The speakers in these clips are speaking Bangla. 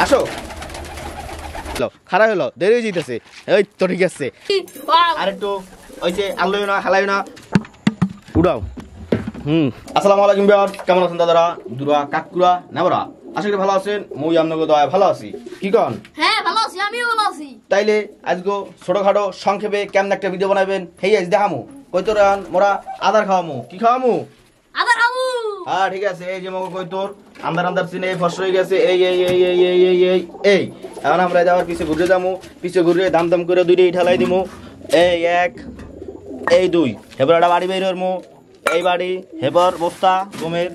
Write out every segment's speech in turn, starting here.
আসো খারাপ হলো দেরি হয়ে যেতেছে এই তো ঠিক আছে আর একটু ওই যে আল্লাহ না হালাই না উড়াও আসসালামু আলাইকুম বিয়ার কেমন আছেন দাদারা দুরা কাকুরা নেবরা আশা করি ভালো আছেন মুই আপনাদের দয়া ভালো আছি কি কন হ্যাঁ ভালো আছি আমিও ভালো আছি তাইলে আজকে ছোটখাটো সংক্ষেপে কেমন একটা ভিডিও বানাবেন হেই আজ দেখামু কইতোর মোরা আদার খাওয়ামু কি খাওয়ামু আদার খামু হ্যাঁ ঠিক আছে এই যে মগো কইতোর আন্দার সিনে ফস হয়ে গেছে এই এখন আমরা যাওয়ার পিছে ঘুরে যাবো পিছে ঘুরে দাম করে দুইটাই ঠেলাই দিমু এই এক এই দুই হেবার একটা বাড়ি বের হরমু এই বাড়ি হেবার বস্তা গমের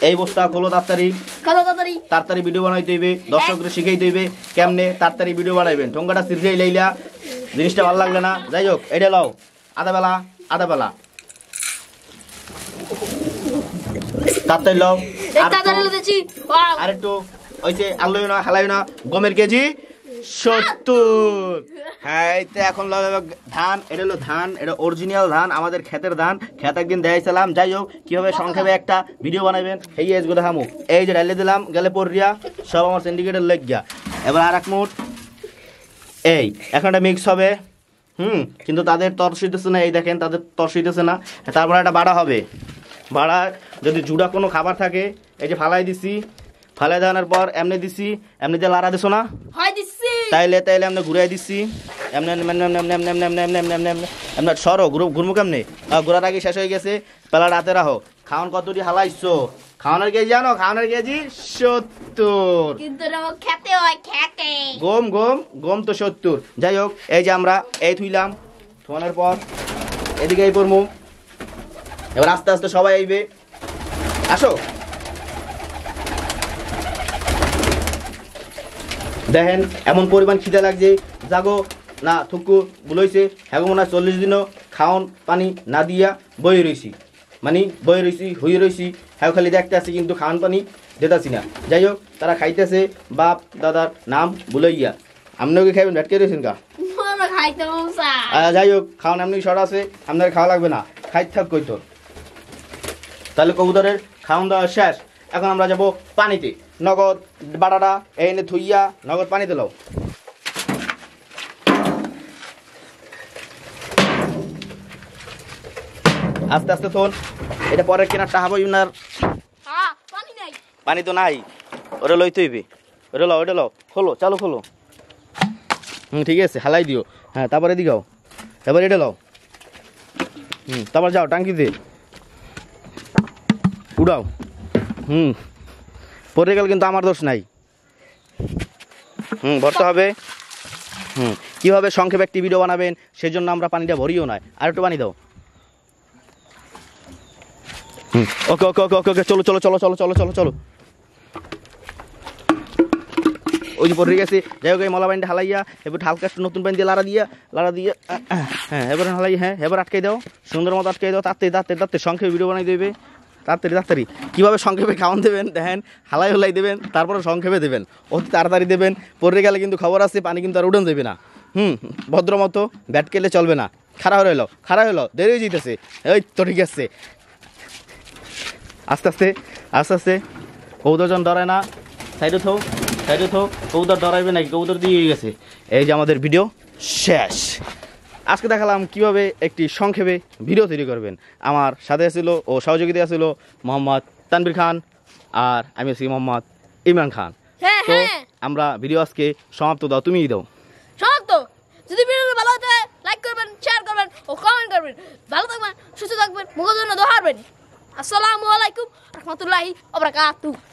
এই বস্তা খোলো তাড়াতাড়ি ভিডিও বানাইতে হইবে দর্শকরা শিখাইতে হইবে কেমনে তাড়াতাড়ি ভিডিও বানাইবেন ঠোঙ্গাটা সিরিয়াই লাইলা জিনিসটা ভালো লাগলে না যাই হোক এটা লাও আধা বেলা তাড়াতাড়ি লাও আর একটু ওই যে আল্লাহ না হালাই না গমের কেজি 70 হ্যাঁ তো এখন ধান এটা হলো ধান এটা অরিজিনাল ধান আমাদের ক্ষেতের ধান ক্ষেত একদিন দেখাইছিলাম যাই হোক কিভাবে সংক্ষেপে একটা ভিডিও বানাবেন এই এসগুলো হামু এই যে ঢালে দিলাম গেলে পড়িয়া সব আমার সিন্ডিকেটের লেগ গিয়া এবার আর এক মুঠ এই এখন এটা মিক্স হবে কিন্তু তাদের তরসিতেছে না এই দেখেন তাদের তরসিতেছে না তারপরে একটা বাড়া হবে বাড়া যদি জুড়া কোনো খাবার থাকে এই যে ফালাই দিছি ফালাই দেওয়ার পর এমনি দিছি এমনি দিয়ে লাড়া দিছো না তাইলে এমনি ঘুরাই দিছি এমনি সরো ঘুরমু কেমনি ঘোরার আগে শেষ হয়ে গেছে পেলা রাতে রাখো খাওয়ান কতটি হালাইছো খাওয়ানোর কেজি জানো খাওয়ানোর কেজি 70 গম তো 70 যাই হোক এই যে আমরা এই থুইলাম থোয়ানোর পর এদিকে এই পড়মু এবার আস্তে আস্তে সবাই আইবে আসো দেখেন এমন পরিমাণ খিদে লাগছে জাগো না থুকু বুলাইছে হ্যাগো মনে 40 দিনও খাওন পানি না দিয়া বই রইছি হয়ে রইছি হ্যাঁ খালি দেখতে আসি কিন্তু খাওয়ান পানি দিতাছি না যাই হোক তারা খাইতেছে বাপ দাদার নাম বুলাইয়া আপনিও কি খাইবেন ভেটকে রয়েছেন কা যাই হোক খাওয়ান এমনি শর্ট আছে আপনার খাওয়া লাগবে না খাইতে থাক কই তোর তাহলে কবুতরের খাওয়ান দেওয়া শেষ এখন আমরা যাব পানিতে নগদ বাটাটা এনে থুইয়া নগদ পানিতে লাও আস্তে আস্তে থন এটা পরে কেনার টাকা পাবি না পানি তো নাই ওটা লইতে হইবে ওটা লাও খোলো চালু খোলো ঠিক আছে হালাই দিও হ্যাঁ তারপরে দিগাও এবার এটা লাও তারপর যাও টাঙ্কিতে উড়াও পরে গেল কিন্তু আমার দোষ নাই ভরতে হবে কিভাবে সংক্ষেপে একটি ভিডিও বানাবেন সেজন্য আমরা পানিটা ভরিও না আর একটু পানি দাও ওকে চলো ওই যে পড়ে গেছে যাই হোক এই মলা পানিটা হালাইয়া এবার হালকা একটু নতুন পানি দিয়ে লাড়া দিয়ে হ্যাঁ এবার হালাই হ্যাঁ এবার আটকাই দাও সুন্দর মতো আটকাই দাও তাড়াতাড়ি সংক্ষেপে ভিডিও বানাই দেবে তাড়াতাড়ি কীভাবে সংক্ষেপে খাওয়ান দেবেন দেখেন হালাই দেবেন তারপরে সংক্ষেপে দেবেন অতি তাড়াতাড়ি দেবেন পড়ে গেলে কিন্তু খবর আছে পানি কিন্তু আর উঠন দেবে না ভদ্র মতো ব্যাট খেলে চলবে না খারাপ হলো দেরি হয়ে যেতেছে এই তো ঠিক আছে আস্তে আস্তে কবুতর জন ডরায় না সাইডে থো কবুতর ডরাইবে নাকি কবুতর দিয়ে গেছে এই যে আমাদের ভিডিও শেষ আজকে দেখালাম কিভাবে একটি সংক্ষেপে ভিডিও তৈরি করবেন আমার সাথে ছিল ও সহযোগিতা ছিল মোহাম্মদ তানভীর খান আর আমি আছি মোহাম্মদ ইমরান খান তো আমরা ভিডিও আজকে সমাপ্ত দাও তুমিই দাও সমাপ্ত যদি ভিডিওটি ভালো লাগে লাইক করবেন শেয়ার করবেন ও কমেন্ট করবেন ভালো থাকবেন সুস্থ থাকবেন মুখের জন্য দোয়া করবেন আসসালামু আলাইকুম রাহমাতুল্লাহি ওয়া বারাকাতুহু